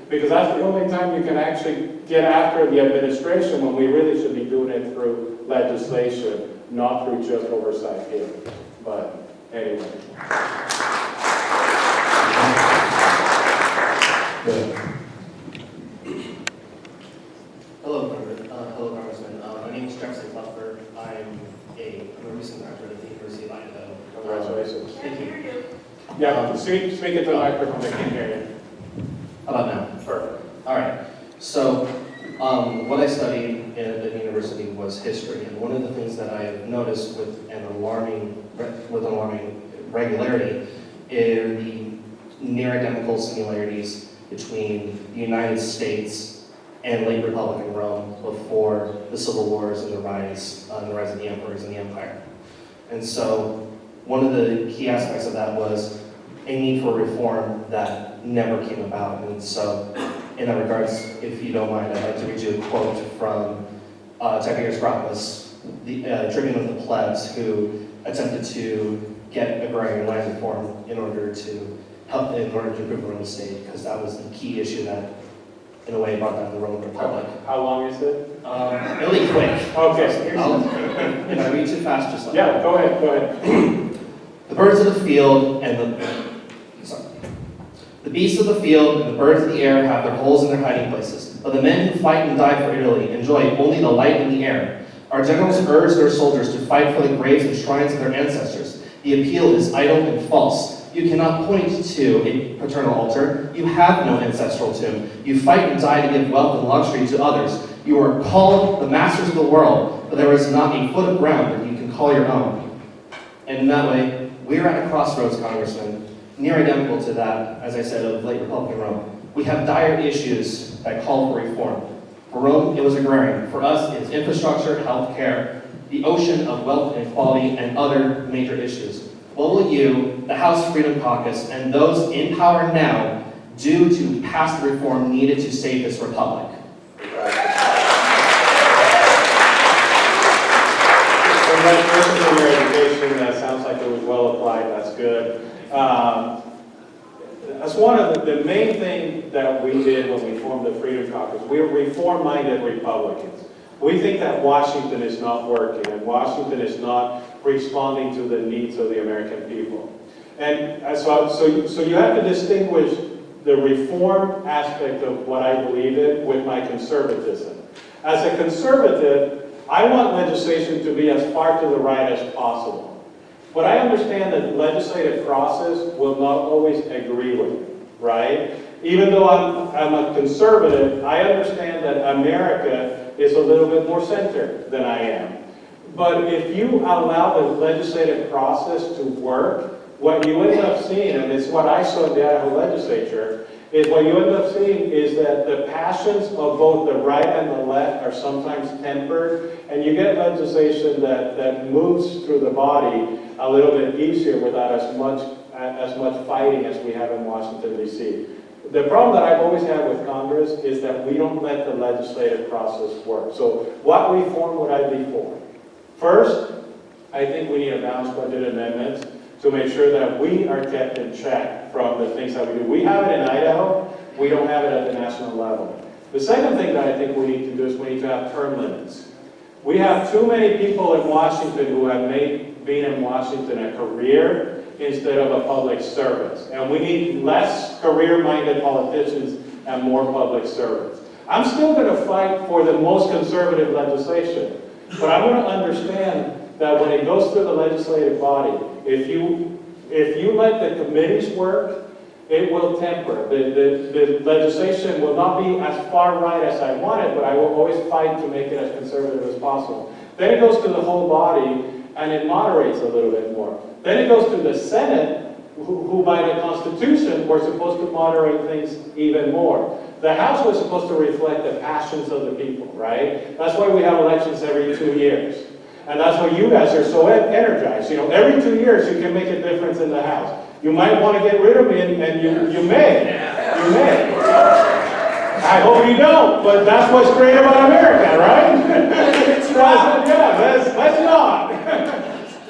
because that's the only time you can actually get after the administration, when we really should be doing it through legislation, not through just oversight here. But anyway. Hello, Congressman. My name is Jefferson Butler. I'm a recent graduate of the University of Idaho. Congratulations. Thank you. Yeah, speak into the microphone, I can't hear you. How about now? Perfect. All right. So, what I studied at the university was history, and one of the things that I have noticed with alarming regularity is the near identical similarities between the United States and late Republican Rome before the Civil Wars and the rise of the emperors and the empire. And so, one of the key aspects of that was a need for reform that never came about. And so, in that regards, if you don't mind, I'd like to read you a quote from Titus Gracchus, the tribune of the plebs, who attempted to get agrarian land reform in order to improve the Roman state, because that was the key issue that, in a way, brought down the Roman Republic. How long is it? Really quick. Okay. If I read too fast, just let me Yeah, go ahead. The birds of the field and the beasts of the field and the birds of the air have their holes in their hiding places, but the men who fight and die for Italy enjoy only the light in the air. Our generals urge their soldiers to fight for the graves and shrines of their ancestors. The appeal is idle and false. You cannot point to a paternal altar. You have no ancestral tomb. You fight and die to give wealth and luxury to others. You are called the masters of the world, but there is not a foot of ground that you can call your own. And in that way, we are at a crossroads, Congressman, near identical to that, as I said, of late Republican Rome. We have dire issues that call for reform. For Rome, it was agrarian. For us, it's infrastructure, health care, the ocean of wealth inequality, and other major issues. What will you, the House Freedom Caucus, and those in power now do to pass the reform needed to save this republic? Congratulations on your education. That sounds like it was well applied. That's good. That's one of the main thing that we did when we formed the Freedom Caucus. We are reform-minded Republicans. We think that Washington is not working, and Washington is not responding to the needs of the American people. And so you have to distinguish the reform aspect of what I believe in with my conservatism. As a conservative, I want legislation to be as far to the right as possible. But I understand that the legislative process will not always agree with me, right? Even though I'm a conservative, I understand that America is a little bit more centered than I am. But if you allow the legislative process to work, what you end up seeing, and it's what I saw in the Idaho legislature, is what you end up seeing is that the passions of both the right and the left are sometimes tempered, and you get legislation that moves through the body a little bit easier without as much fighting as we have in Washington, D.C. The problem that I've always had with Congress is that we don't let the legislative process work. So what reform would I be for? First, I think we need a balanced budget amendments to make sure that we are kept in check from the things that we do. We have it in Idaho, we don't have it at the national level. The second thing that I think we need to do is we need to have term limits. We have too many people in Washington who have made being in Washington a career instead of a public service. And we need less career-minded politicians and more public servants. I'm still going to fight for the most conservative legislation, but I'm going to understand that when it goes through the legislative body, if you let the committees work, it will temper. The legislation will not be as far right as I want it, but I will always fight to make it as conservative as possible. Then it goes to the whole body, and it moderates a little bit more. Then it goes to the Senate, who by the Constitution were supposed to moderate things even more. The House was supposed to reflect the passions of the people, right? That's why we have elections every 2 years. And that's why you guys are so energized. You know, every 2 years you can make a difference in the House. You might want to get rid of me, and you may. You may. I hope you don't, but that's what's great about America, right? Let's not.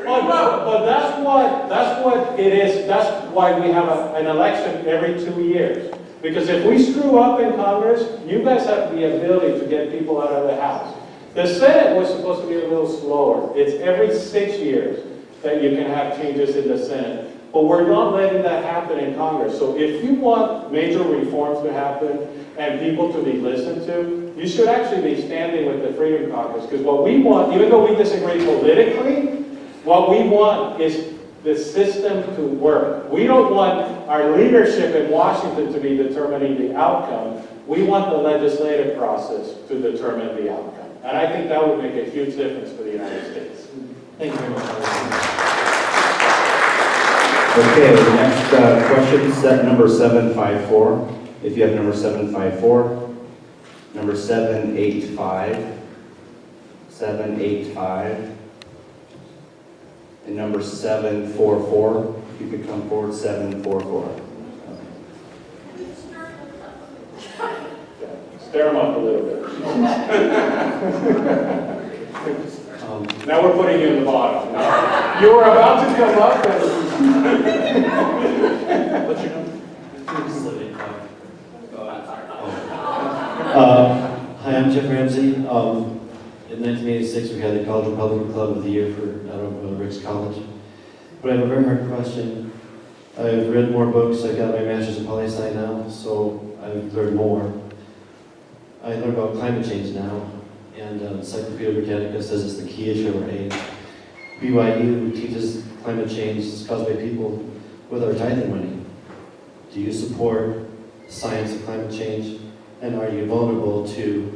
But that's what it is. That's why we have an election every 2 years. Because if we screw up in Congress, you guys have the ability to get people out of the House. The Senate was supposed to be a little slower. It's every 6 years that you can have changes in the Senate. But we're not letting that happen in Congress. So if you want major reforms to happen and people to be listened to, you should actually be standing with the Freedom Caucus. Because what we want, even though we disagree politically, what we want is the system to work. We don't want our leadership in Washington to be determining the outcome. We want the legislative process to determine the outcome. And I think that would make a huge difference for the United States. Thank you very much. Okay, the next question, set number 754. If you have number 754, number 785, 785, and number 744. If you could come forward, 744. Stir them up a little bit. Now we're putting you in the bottom. You were about to come up and... What's your number? Hi, I'm Jeff Ramsey. In 1986, we had the College Republican Club of the Year for, Rick's College. But I have a very hard question. I've read more books. I've got my master's in poli-sci now, so I've learned more. I learned about climate change now, and Encyclopedia Britannica says it's the key issue of our age. BYU teaches climate change is caused by people with our tithing money. Do you support science of climate change, and are you vulnerable to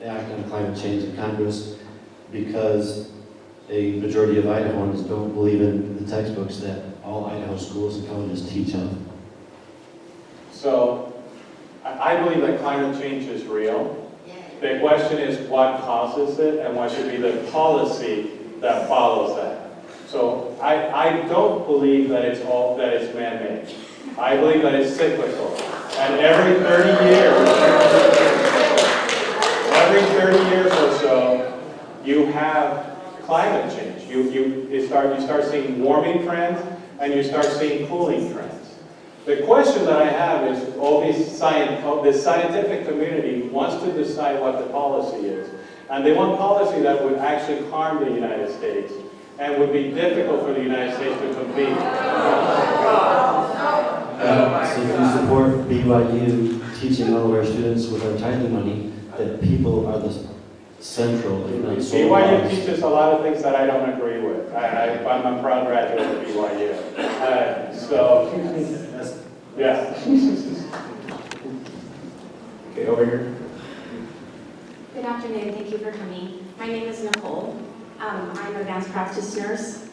act on climate change in Congress because a majority of Idahoans don't believe in the textbooks that all Idaho schools and colleges teach on? So, I believe that climate change is real. The question is what causes it and what should be the policy that follows that. So I don't believe that it's man-made. I believe that it's cyclical. And every 30 years or so, you have climate change. You start seeing warming trends and you start seeing cooling trends. The question that I have is, this scientific community wants to decide what the policy is. And they want policy that would actually harm the United States and would be difficult for the United States to compete. So if you support BYU teaching all of our students with our tithing money that people are the central, BYU teaches a lot of things that I don't agree with. I'm a proud graduate of BYU. Yeah. Okay, over here. Good afternoon, thank you for coming. My name is Nicole. I'm an advanced practice nurse.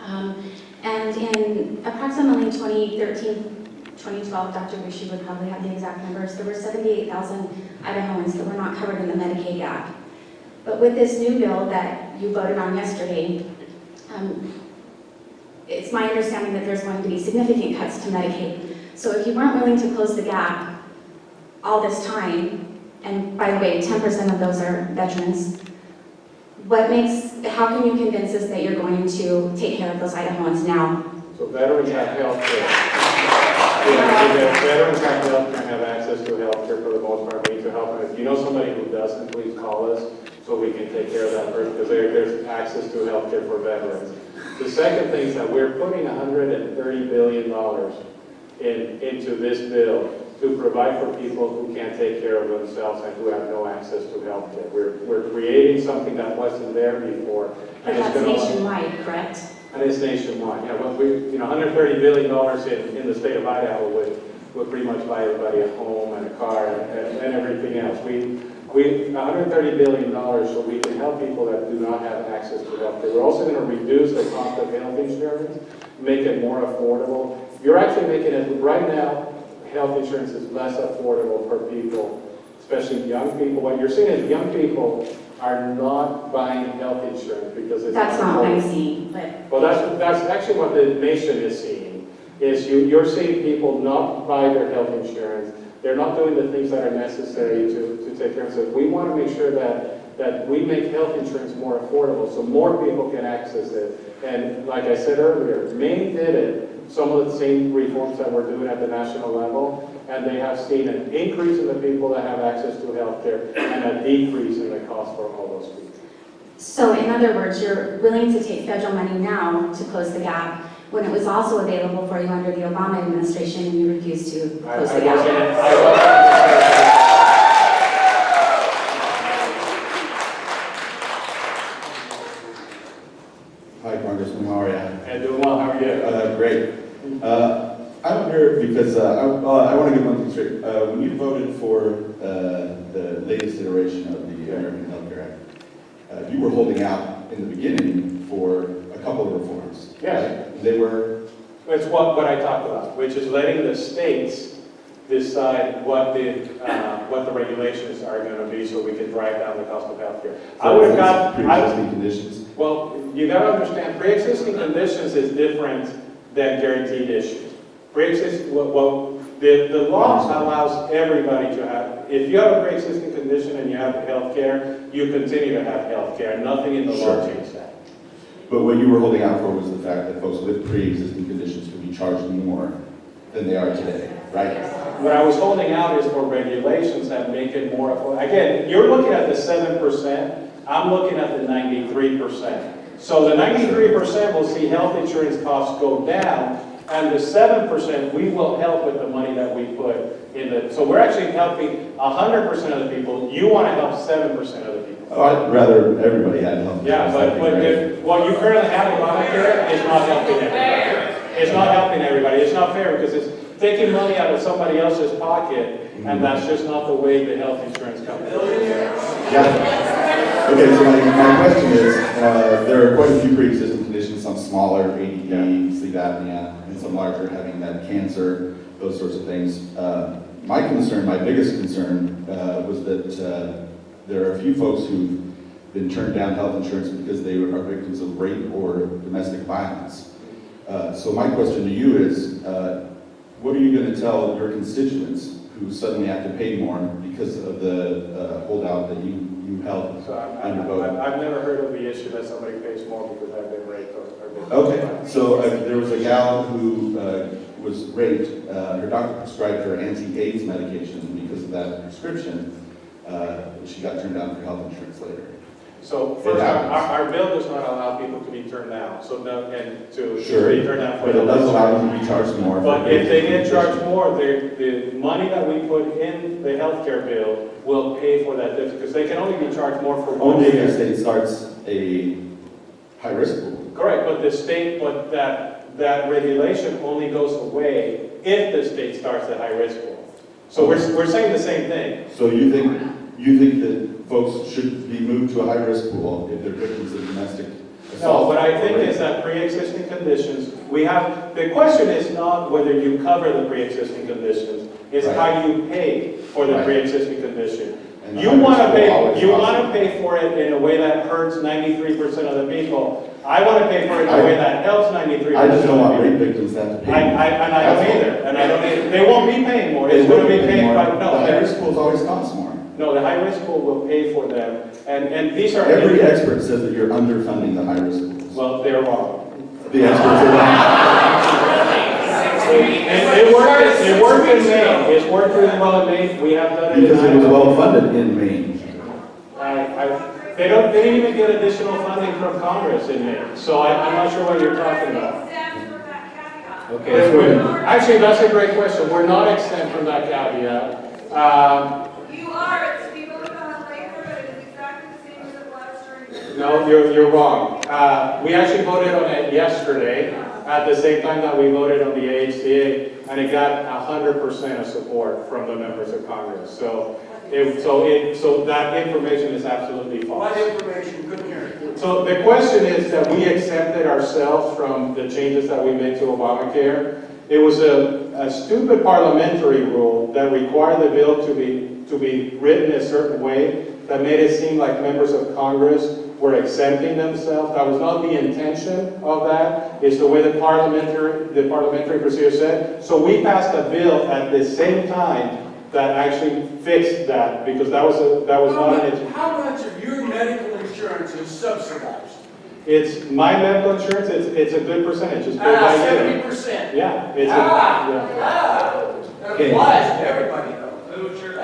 And in approximately 2013, 2012, Dr. Rishi would probably have the exact numbers, there were 78,000 Idahoans that were not covered in the Medicaid gap. But with this new bill that you voted on yesterday, it's my understanding that there's going to be significant cuts to Medicaid. So if you weren't willing to close the gap all this time, and by the way, 10% of those are veterans, how can you convince us that you're going to take care of those Idahoans now? So veterans have health care. Veterans have health care and have access to health care for the most part. We need to help them. If you know somebody who doesn't, please call us so we can take care of that person, because there's access to health care for veterans. The second thing is that we're putting $130 billion into this bill to provide for people who can't take care of themselves and who have no access to health care. We're creating something that wasn't there before. But that's nationwide, correct? And it's nationwide. Yeah, well, $130 billion in the state of Idaho would pretty much buy everybody a home and a car and everything else. $130 billion so we can help people that do not have access to health care. We're also going to reduce the cost of health insurance, make it more affordable. You're actually making it, right now, health insurance is less affordable for people, especially young people. What you're seeing is young people are not buying health insurance because it's That's not what I'm seeing, but... Well, that's actually what the nation is seeing, is you're seeing people not buy their health insurance. They're not doing the things that are necessary to take care of themselves. We want to make sure that we make health insurance more affordable so more people can access it. And like I said earlier, Maine did it, some of the same reforms that we're doing at the national level, and they have seen an increase in the people that have access to health care and a decrease in the cost for all those people. So in other words, you're willing to take federal money now to close the gap when it was also available for you under the Obama administration and you refused to close the gap. Hi, Congressman, how are you? And doing well, how are you? Great. I'm here because I want to get one thing straight. When you voted for the latest iteration of the American Health Care Act, you were holding out in the beginning for a couple of reforms. Yes. Right? They were... It's what I talked about, which is letting the states decide what the regulations are going to be so we can drive down the cost of healthcare. I would have got pre-existing conditions. Well, you got to understand, pre-existing conditions is different than guaranteed issues. Pre-existing, the law allows everybody to have. If you have a pre-existing condition and you have health care, you continue to have health care. Nothing in the law changes that. But what you were holding out for was the fact that folks with pre-existing conditions could be charged more than they are today, right? What I was holding out is for regulations that make it more affordable. Again, you're looking at the 7%. I'm looking at the 93%. So the 93% will see health insurance costs go down, and the 7% we will help with the money that we put in the. So we're actually helping 100% of the people. You want to help 7% of the people. Oh, I'd rather everybody had health Yeah, insurance. but what you currently have in Obamacare is not helping everybody. It's not helping everybody. It's not fair because it's taking money out of somebody else's pocket, and that's just not the way the health insurance company works. Yeah. Okay, so my question is, there are quite a few pre-existing conditions, some smaller, ADD, sleep apnea, and some larger, having that cancer, those sorts of things. My biggest concern, was that there are a few folks who've been turned down health insurance because they are victims of rape or domestic violence. So my question to you is, what are you going to tell your constituents who suddenly have to pay more because of the holdout that you held So on your vote? I've never heard of the issue that somebody pays more because I've been raped or been. Okay, so there was a gal who was raped. Her doctor prescribed her anti-AIDS medication. Because of that prescription, she got turned down for health insurance later. So first, our bill does not allow people to be turned down. So no, and to Sure, be turned down for but it does allow them to be charged more. But if they get charged more, the money that we put in the healthcare bill will pay for that difference because they can only be charged more for 1 Only if year. the state starts a high-risk pool. Correct, but that regulation only goes away if the state starts the high-risk pool. So we're saying the same thing. So you think that folks should be moved to a high-risk pool if they're victims of domestic assault? No, what I think is that pre-existing conditions, the question is not whether you cover the pre-existing conditions, it's how you pay for the pre-existing condition. And You want to pay for it in a way that hurts 93% of the people. I want to pay for it in a way that helps 93%. I just don't want of the rape people. victims to have to pay. And I don't either. They won't be paying more. It's going to be paid by, The high-risk pools always cost more. no, the high-risk pool will pay for them. And these are. Every expert says that you're underfunding the high-risk pools. Well, they're wrong. The experts are wrong. And it worked in Maine. It's worked really well in Maine. We have done it in Because it was Iowa. well funded in Maine. They didn't even get additional funding from Congress in Maine. So I'm not sure what you're talking about. Okay, so Actually, that's a great question. We're not exempt from that caveat. You are. It's people who come on labor, but it is exactly the same as it was during. No, you're wrong. We actually voted on it yesterday at the same time that we voted on the AHCA, and it got 100% of support from the members of Congress. So that information is absolutely false. What information? Couldn't hear it. So the question is that we accepted ourselves from the changes that we made to Obamacare. It was a stupid parliamentary rule that required the bill to be written a certain way that made it seem like members of Congress were exempting themselves. That was not the intention of that. It's the way the parliamentary procedure said. So we passed a bill at the same time that actually fixed that because that was not an intention. How much of your medical insurance is subsidized? It's my medical insurance. It's a good percentage. It's paid by you. 70%. Yeah. Okay. applies to everybody.